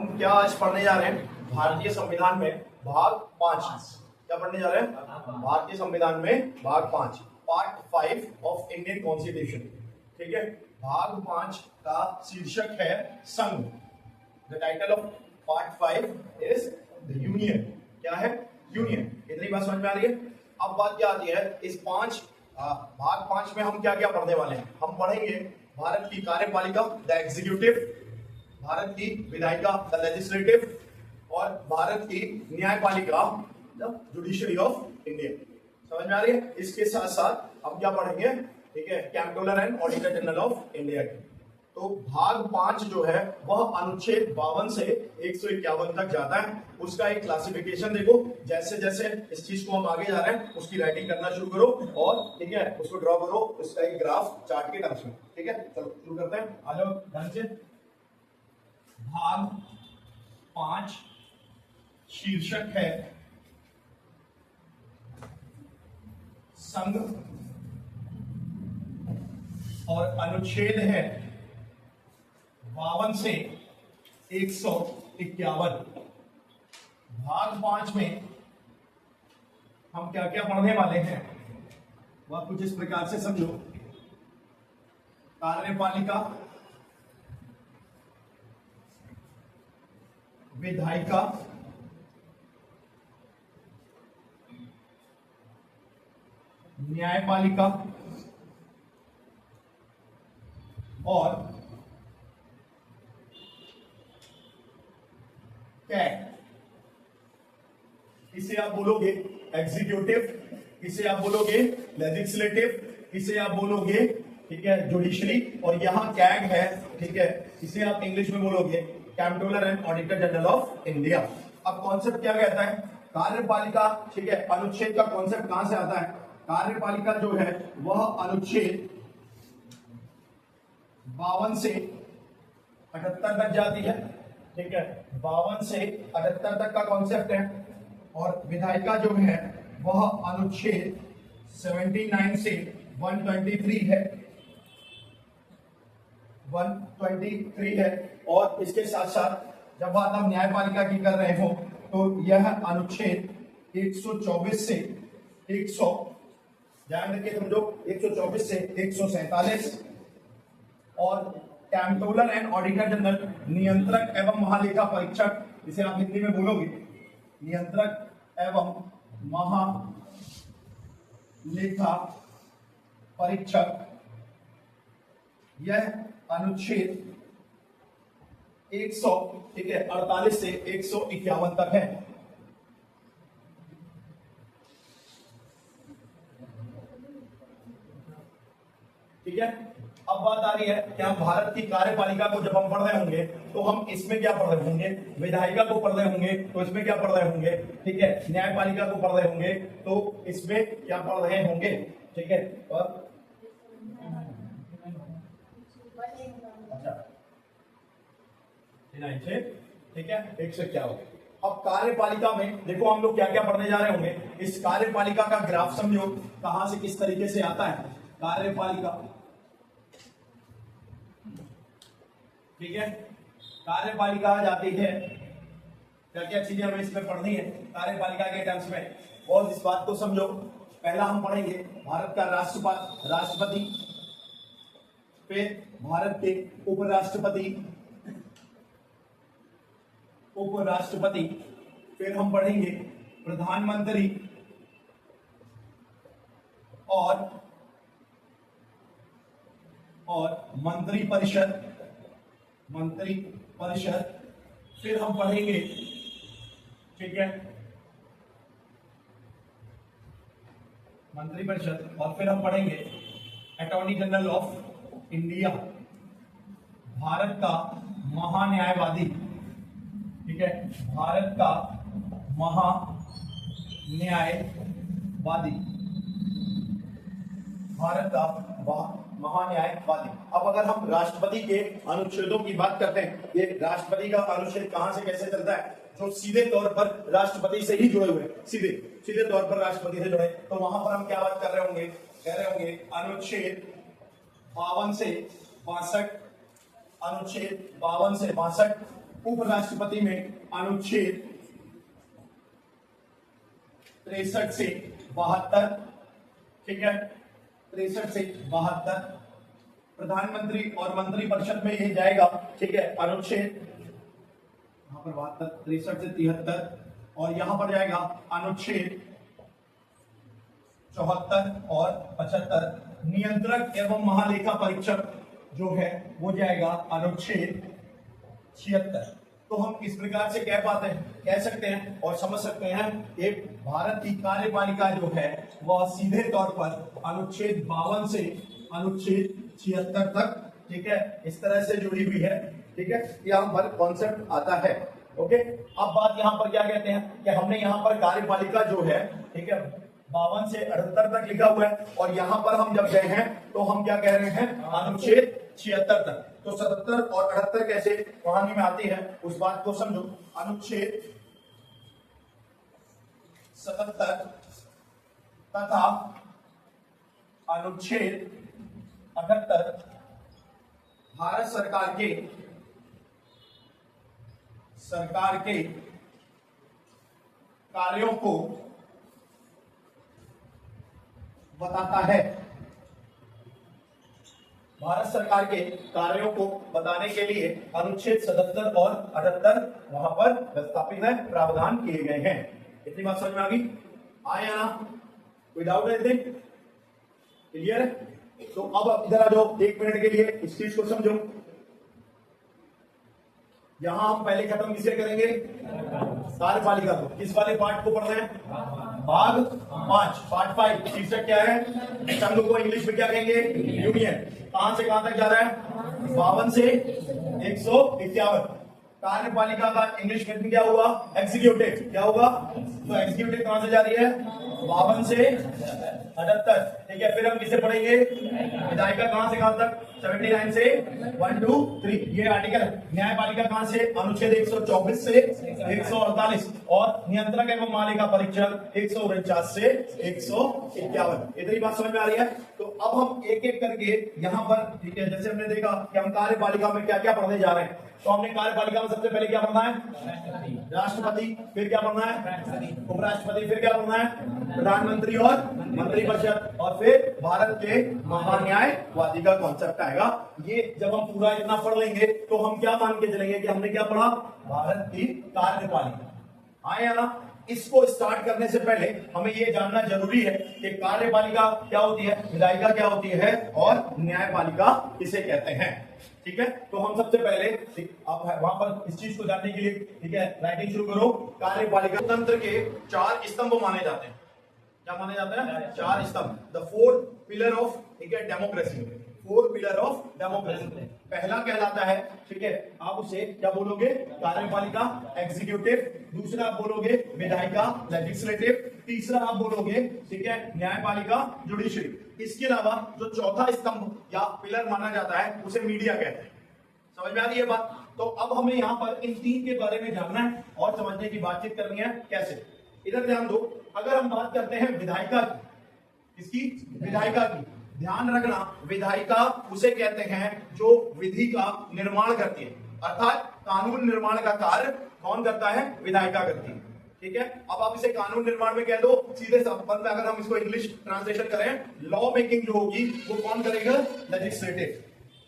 हम क्या आज पढ़ने जा रहे हैं? भारतीय संविधान में भाग 5। क्या पढ़ने जा रहे हैं? भारतीय संविधान में भाग 5, पार्ट 5 ऑफ इंडियन कॉन्स्टिट्यूशन। ठीक है, भाग 5 का शीर्षक है संघ। The title of part 5 is the union. क्या है? यूनियन। इतनी बात समझ में आ रही है? अब बात क्या आती है इस भाग 5 में हम क्या क्या पढ़ने वाले हैं? हम पढ़ेंगे भारत की कार्यपालिका, द एग्जीक्यूटिव, भारत की विधायिका, द लेजिस्लेटिव, और भारत की न्यायपालिका, द जुडिशरी ऑफ इंडिया। समझ में आ रही है? इसके साथ साथ हम क्या पढ़ेंगे? ठीक है, controller and auditor general of India की। तो भाग 5 जो है वह अनुच्छेद 52 से 151 तक जाता है। उसका एक क्लासिफिकेशन देखो। जैसे जैसे इस चीज को हम आगे जा रहे हैं उसकी राइटिंग करना शुरू करो और ठीक है उसको ड्रॉ करो, उसका एक ग्राफ चार्ट के टर्म्स में। ठीक है, चलो शुरू करते हैं। आ जाओ ध्यान से। भाग 5 शीर्षक है संघ और अनुच्छेद है 52 से 151। भाग 5 में हम क्या क्या पढ़ने वाले हैं वह कुछ इस प्रकार से समझो। कार्यपालिका, विधायिका, न्यायपालिका और कैग। इसे आप बोलोगे एग्जीक्यूटिव, इसे आप बोलोगे लेजिस्लेटिव, इसे आप बोलोगे ठीक है जुडिशरी, और यहां कैग है। ठीक है, इसे आप इंग्लिश में बोलोगे controller and auditor general of India. अब कॉन्सेप्ट क्या कहता है? कार्यपालिका। ठीक है, अनुच्छेद का कॉन्सेप्ट कहां से आता है? कार्यपालिका जो है वह अनुच्छेद 52 से 78 तक जाती है। ठीक है, 52 से 78 तक का कॉन्सेप्ट है। और विधायिका जो है वह अनुच्छेद 79 से 123 है, 123 है। और इसके साथ साथ जब बात हम न्यायपालिका की कर रहे हो तो यह अनुच्छेद 124 से 100, ध्यान रखिए समझो, 124 से 147। और कंट्रोलर एंड ऑडिटर जनरल, नियंत्रक एवं महालेखा परीक्षक, जिसे आप हिंदी में बोलोगे नियंत्रक एवं महालेखा परीक्षक, यह अनुच्छेद 100 ठीक है 48 से 151 तक है। ठीक है, अब बात आ रही है क्या भारत की कार्यपालिका को जब हम पढ़ रहे होंगे तो हम इसमें क्या पढ़ रहे होंगे? विधायिका को पढ़ रहे होंगे तो इसमें क्या पढ़ रहे होंगे? ठीक है, न्यायपालिका को पढ़ रहे होंगे तो इसमें क्या पढ़ रहे होंगे? ठीक है, और अच्छा ठीक है 151। अब कार्यपालिका में देखो हम लोग क्या क्या पढ़ने जा रहे होंगे। इस कार्यपालिका का ग्राफ समझो कहां से किस तरीके से आता है। कार्यपालिका, ठीक है, कार्यपालिका आ जाती है। क्या क्या चीजें हमें इसमें पढ़नी है कार्यपालिका के टर्म्स में? और इस बात को समझो। पहला हम पढ़ेंगे भारत का राष्ट्रपति, फिर भारत के उपराष्ट्रपति, फिर हम पढ़ेंगे प्रधानमंत्री और मंत्रिपरिषद, फिर हम पढ़ेंगे ठीक है मंत्रिपरिषद, और फिर हम पढ़ेंगे attorney general of India, Bharat का महान्यायवादी। ठीक है, भारत का महान्यायवादी। अब अगर हम राष्ट्रपति के अनुच्छेदों की बात करते हैं, ये राष्ट्रपति का अनुच्छेद कहां से कैसे चलता है? जो सीधे तौर पर राष्ट्रपति से ही जुड़े हुए, सीधे तौर पर राष्ट्रपति से जुड़े, तो वहां पर हम क्या बात कर रहे होंगे? कह रहे होंगे अनुच्छेद 52 से 62, अनुच्छेद 52 से 62, उपराष्ट्रपति में अनुच्छेद 63 से 72, ठीक है, 63 से 72। प्रधानमंत्री और मंत्रिपरिषद में ये जाएगा, ठीक है, अनुच्छेद यहां पर 72, 63 से 73, और यहां पर जाएगा अनुच्छेद 74 और 75। नियंत्रक एवं महालेखा परीक्षक जो है वो जाएगा अनुच्छेद 76। तो हम इस प्रकार से कह सकते हैं और समझ सकते हैं कि भारत की कार्यपालिका जो है वह सीधे तौर पर अनुच्छेद 52 से अनुच्छेद 76 तक, ठीक है, इस तरह से जुड़ी हुई है, ठीक है, यहाँ पर कॉन्सेप्ट आता है। ओके, अब बात यहाँ पर क्या कहते हैं कि हमने यहाँ पर कार्यपालिका जो है, ठीक है, 52 से 78 तक लिखा हुआ है, और यहाँ पर हम जब गए हैं तो हम क्या कह रहे हैं, अनुच्छेद 76 तक। तो 77 और 78 कैसे कहानी में आती है उस बात को समझो। अनुच्छेद 77 तथा अनुच्छेद 78 भारत सरकार के कार्यों को बताता है। भारत सरकार के कार्यों को बताने के लिए अनुच्छेद 77 और 78 वहां पर स्थापित है, प्रावधान किए गए हैं। इतनी बात समझ में आ गई? आया ना? कोई डाउट है? क्लियर है? तो अब इधर आ जाओ, 1 मिनट के लिए इस चीज को समझो। यहां हम पहले खत्म किसे करेंगे? कार्यपालिका को। किस वाले पार्ट को पढ़ रहे हैं? भाग 5, पार्ट 5। शीर्षक क्या है? संघ को इंग्लिश में क्या कहेंगे? यूनियन। कहां से कहां तक जा रहा है? 52 से 151। कार्यपालिका का इंग्लिश में क्या हुआ? एग्जीक्यूटिव। क्या होगा? तो एग्जीक्यूटिव कहां से जा रही है? 52 से 78, ठीक है। फिर हम किसे पढ़ेंगे? विधायिका कहां से कहां तक? 79 से 1 2 3, ये आर्टिकल है। न्यायपालिका कहां से? अनुच्छेद 124 से 148, और नियंत्रक एवं महालेखा परीक्षक 149 से 151। इतनी बात समझ में आ रही है? तो अब हम एक एक करके यहाँ पर, ठीक है, जैसे हमने देखा कि हम कार्यपालिका में क्या क्या पढ़ने जा रहे हैं, तो हमने कार्यपालिका में सबसे पहले क्या पढ़ना है? राष्ट्रपति। फिर क्या पढ़ना है? उपराष्ट्रपति। फिर क्या पढ़ना है? प्रधानमंत्री और मंत्रिपरिषद, और फिर भारत के महान्यायवादी का कॉन्सेप्ट आएगा। ये जब हम पूरा इतना पढ़ लेंगे तो हम क्या मान के चलेंगे कि हमने क्या पढ़ा? भारत की कार्यपालिका। आया ना? इसको स्टार्ट करने से पहले हमें यह जानना जरूरी है कि कार्यपालिका क्या होती है, विधायिका क्या होती है, और न्यायपालिका किसे कहते हैं। ठीक है, तो हम सबसे पहले आप वहां पर इस चीज को जानने के लिए, ठीक है, राइटिंग शुरू करो। कार्यपालिका तंत्र के 4 स्तंभ माने जाते हैं। क्या माने जाते हैं? 4 स्तंभ। द 4 पिलर ऑफ, ठीक है, डेमोक्रेसी। 4 pillar of democracy. पहला कहलाता है, ठीक है, आप उसे क्या बोलोगे? कार्यपालिका, एग्जीक्यूटिव। दूसरा आप बोलोगे विधायिका, लेजिस्लेटिव। तीसरा आप बोलोगे, ठीक है, न्यायपालिका, जुडिशरी। इसके अलावा जो चौथा स्तंभ या पिलर माना जाता है उसे मीडिया कहते हैं। समझ में आ रही है बात? तो अब हमें यहाँ पर इन 3 के बारे में जानना है और समझने की बातचीत करनी है। कैसे? इधर ध्यान दो। अगर हम बात करते हैं विधायिका की, इसकी विधायिका की, ध्यान रखना, विधायिका उसे कहते हैं जो विधि का निर्माण करती है, अर्थात कानून निर्माण का कार्य कौन करता है? विधायिका करती है। ठीक है, अब आप इसे कानून निर्माण में कह दो। सीधे शब्द में अगर हम इसको इंग्लिश ट्रांसलेशन करें, लॉ मेकिंग जो होगी वो कौन करेगा? लेजिस्लेटिव।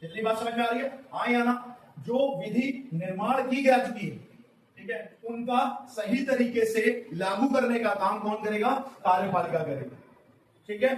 इतनी बात समझ में आ रही है? हाँ या ना? जो विधि निर्माण की जा चुकी है, ठीक है, उनका सही तरीके से लागू करने का काम कौन करेगा? कार्यपालिका करेगा। ठीक है,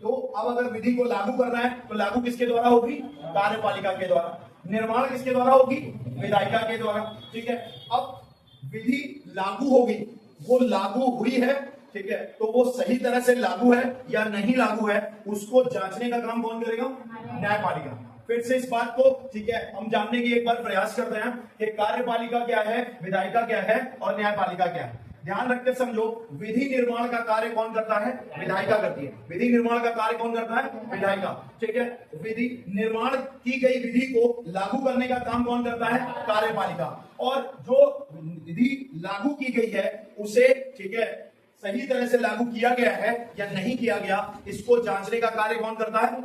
तो अब अगर विधि को लागू करना है तो लागू किसके द्वारा होगी? कार्यपालिका के द्वारा। निर्माण किसके द्वारा होगी? विधायिका के द्वारा। ठीक है, अब विधि लागू होगी, वो लागू हुई है, ठीक है, तो वो सही तरह से लागू है या नहीं लागू है, उसको जांचने का काम कौन करेगा? न्यायपालिका। फिर से इस बात को, ठीक है, हम जानने की एक बार प्रयास करते हैं कि कार्यपालिका क्या है, विधायिका क्या है और न्यायपालिका क्या है। ध्यान रखकर समझो, विधि निर्माण का कार्य कौन करता है? विधायिका करती है। विधि निर्माण का कार्य कौन करता है? विधायिका। ठीक है, विधि निर्माण की गई विधि को लागू करने का काम कौन करता है? कार्यपालिका। और जो विधि लागू की गई है उसे, ठीक है, सही तरह से लागू किया गया है या नहीं किया गया, इसको जांचने का कार्य कौन करता है?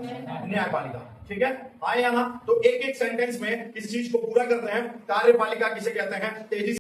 न्यायपालिका। ठीक है, हाँ या ना? तो एक एक सेंटेंस में इस चीज को पूरा करते हैं। कार्यपालिका किसे कहते हैं? तेजी